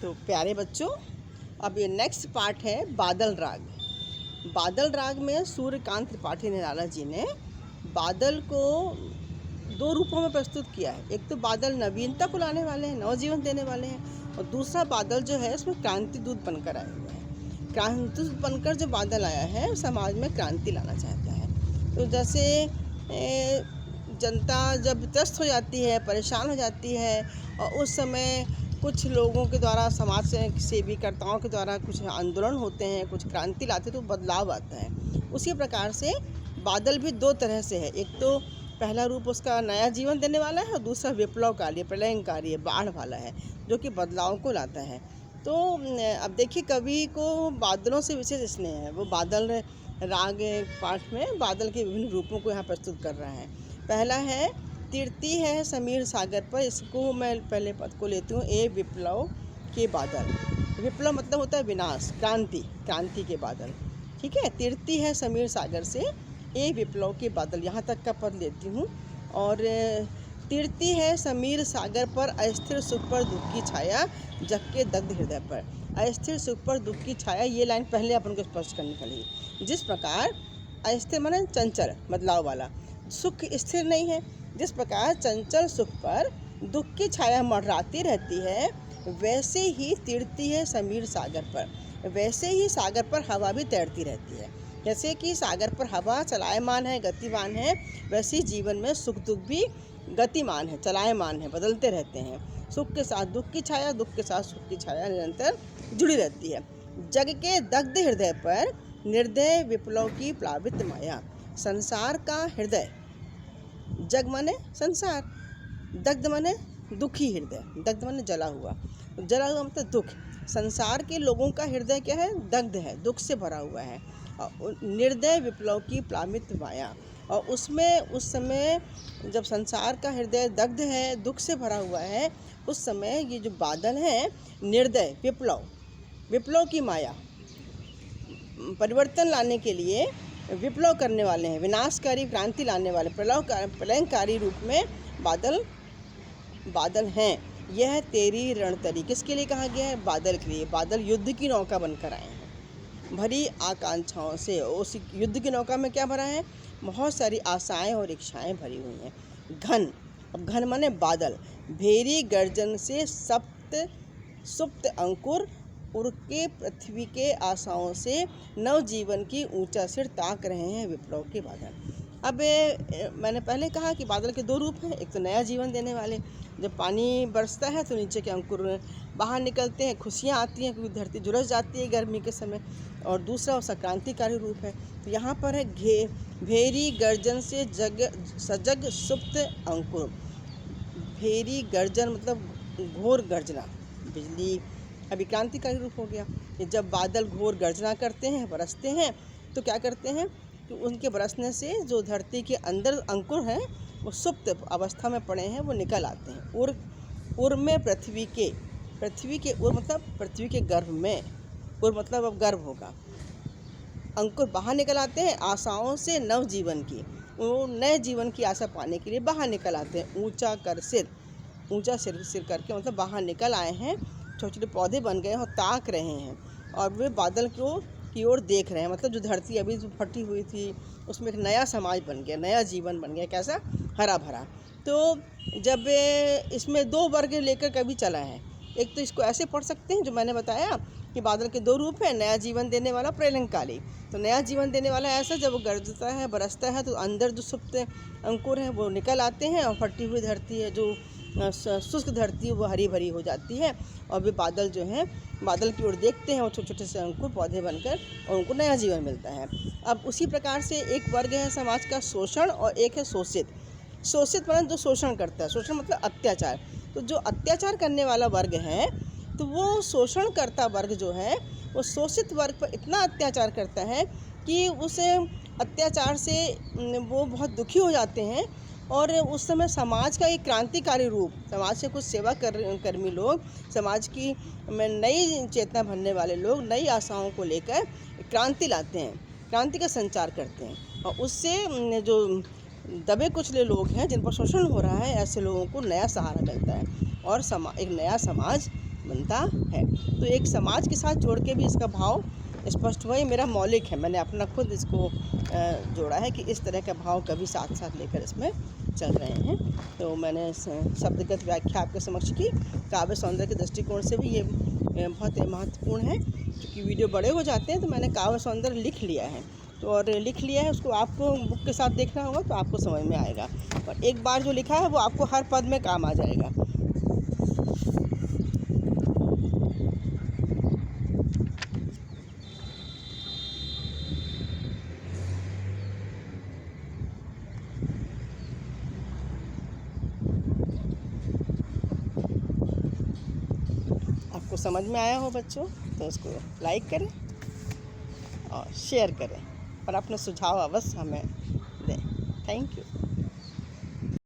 तो प्यारे बच्चों, अब ये नेक्स्ट पार्ट है बादल राग। बादल राग में सूर्यकांत त्रिपाठी निराला जी ने बादल को दो रूपों में प्रस्तुत किया है। एक तो बादल नवीनता को लाने वाले हैं, नवजीवन देने वाले हैं, और दूसरा बादल जो है इसमें क्रांति दूत बनकर आया हुआ है। क्रांति दूत बनकर जो बादल आया है समाज में क्रांति लाना चाहता है। तो जैसे जनता जब त्रस्त हो जाती है, परेशान हो जाती है, और उस समय कुछ लोगों के द्वारा, समाज से सेवीकर्ताओं के द्वारा कुछ आंदोलन होते हैं, कुछ क्रांति लाते तो बदलाव आता है। उसी प्रकार से बादल भी दो तरह से है। एक तो पहला रूप उसका नया जीवन देने वाला है और दूसरा विप्लवकारी, प्रलयंकारी, बाढ़ वाला है, जो कि बदलाव को लाता है। तो अब देखिए, कवि को बादलों से विशेष स्नेह है। वो बादल राग पाठ में बादल के विभिन्न रूपों को यहाँ प्रस्तुत कर रहा है। पहला है तीरती है समीर सागर पर। इसको मैं पहले पद को लेती हूँ, ए विप्लव के बादल। विप्लव मतलब होता है विनाश, क्रांति, क्रांति के बादल। ठीक है, तीरती है समीर सागर से ए विप्लव के बादल, यहाँ तक का पद लेती हूँ। और तीरती है समीर सागर पर, अस्थिर सुख पर दुख की छाया, जग के दग्ध हृदय पर। अस्थिर सुख पर दुख की छाया, ये लाइन पहले अपन को स्पष्ट करनी पड़ेगी। जिस प्रकार अस्थिर माने चंचल, बदलाव वाला, सुख स्थिर नहीं है, जिस प्रकार चंचल सुख पर दुख की छाया मंडराती रहती है, वैसे ही तीरती है समीर सागर पर। वैसे ही सागर पर हवा भी तैरती रहती है। जैसे कि सागर पर हवा चलायमान है, गतिमान है, वैसे ही जीवन में सुख दुख भी गतिमान है, चलायमान है, बदलते रहते हैं। सुख के साथ दुख की छाया, दुख के साथ सुख की छाया निरंतर जुड़ी रहती है। जग के दग्ध हृदय पर निर्दय विप्लव की प्लावित माया। संसार का हृदय, जग माने संसार, दग्ध माने दुखी हृदय, दग्ध माने जला हुआ, जला हुआ मतलब दुख। संसार के लोगों का हृदय क्या है? दग्ध है, दुख से भरा हुआ है। निर्दय विप्लव की प्लावित माया, और उसमें उस समय जब संसार का हृदय दग्ध है, दुख से भरा हुआ है, उस समय ये जो बादल हैं निर्दय, विप्लव, विप्लव की माया, परिवर्तन लाने के लिए विप्लव करने वाले हैं, विनाशकारी, क्रांति लाने वाले, प्रलयंकारी रूप में बादल हैं। यह तेरी रणतरी, किसके लिए कहा गया है? बादल के लिए। बादल युद्ध की नौका बनकर आए हैं, भरी आकांक्षाओं से। उस युद्ध की नौका में क्या भरा है? बहुत सारी आशाएं और इच्छाएं भरी हुई हैं। घन, अब घन माने बादल, भेरी गर्जन से सप्त सुप्त अंकुर, उड़ के पृथ्वी के आशाओं से नवजीवन की ऊंचा सिर ताक रहे हैं विप्लव के बादल। अब मैंने पहले कहा कि बादल के दो रूप हैं। एक तो नया जीवन देने वाले, जब पानी बरसता है तो नीचे के अंकुर बाहर निकलते हैं, खुशियाँ आती हैं क्योंकि धरती झुलस जाती है गर्मी के समय। और दूसरा उसका क्रांतिकारी रूप है। तो यहाँ पर है भेरी गर्जन से सजग सुप्त अंकुर। भेरी गर्जन मतलब घोर गर्जना, बिजली, अभी क्रांतिकारी रूप हो गया। कि जब बादल घोर गर्जना करते हैं, बरसते हैं, तो क्या करते हैं कि उनके बरसने से जो धरती के अंदर अंकुर हैं वो सुप्त अवस्था में पड़े हैं, वो निकल आते हैं। उर में पृथ्वी के उर मतलब पृथ्वी के गर्भ में, उर मतलब अब गर्भ होगा, अंकुर बाहर निकल आते हैं। आशाओं से नव जीवन की, वो नए जीवन की आशा पाने के लिए बाहर निकल आते हैं। ऊंचा सिर करके मतलब बाहर निकल आए हैं, छोटे छोटे पौधे बन गए हैं और ताक रहे हैं, और वे बादल की ओर देख रहे हैं। मतलब जो धरती अभी जो फटी हुई थी उसमें एक नया समाज बन गया, नया जीवन बन गया। कैसा? हरा भरा। तो जब इसमें दो वर्ग लेकर कभी चला है। एक तो इसको ऐसे पढ़ सकते हैं जो मैंने बताया कि बादल के दो रूप हैं, नया जीवन देने वाला, प्रलयंकारी। तो नया जीवन देने वाला ऐसा, जब वो गरजता है, बरसता है, तो अंदर जो सुप्त अंकुर हैं वो निकल आते हैं, और फटी हुई धरती है, जो शुष्क धरती है, वो हरी भरी हो जाती है। और वे बादल जो हैं, बादल की ओर देखते हैं, और छोटे छोटे से अंकुर पौधे बनकर, और उनको नया जीवन मिलता है। अब उसी प्रकार से एक वर्ग है समाज का शोषण, और एक है शोषित। शोषित मतलब जो शोषण करता है, शोषण मतलब अत्याचार। तो जो अत्याचार करने वाला वर्ग है, तो वो शोषण करता वर्ग जो है, वो शोषित वर्ग पर इतना अत्याचार करता है कि उस अत्याचार से वो बहुत दुखी हो जाते हैं। और उस समय समाज का एक क्रांतिकारी रूप, समाज से कुछ सेवा कर्मी लोग, समाज की नई चेतना भरने वाले लोग, नई आशाओं को लेकर क्रांति लाते हैं, क्रांति का संचार करते हैं। और उससे जो दबे कुचले लोग हैं, जिन पर शोषण हो रहा है, ऐसे लोगों को नया सहारा मिलता है, और एक नया समाज बनता है। तो एक समाज के साथ जोड़ के भी इसका भाव स्पष्ट हुआ। ये मेरा मौलिक है, मैंने अपना खुद इसको जोड़ा है कि इस तरह का भाव कभी साथ साथ लेकर इसमें चल रहे हैं। तो मैंने शब्दगत व्याख्या आपके समक्ष की। काव्य सौंदर्य के दृष्टिकोण से भी ये बहुत महत्वपूर्ण है। क्योंकि वीडियो बड़े हो जाते हैं तो मैंने काव्य सौंदर्य लिख लिया है, तो और लिख लिया है, उसको आपको बुक के साथ देखना होगा तो आपको समझ में आएगा। और एक बार जो लिखा है वो आपको हर पद में काम आ जाएगा। आपको समझ में आया हो बच्चों, तो इसको लाइक करें और शेयर करें और अपने सुझाव अवश्य हमें दें। Thank you.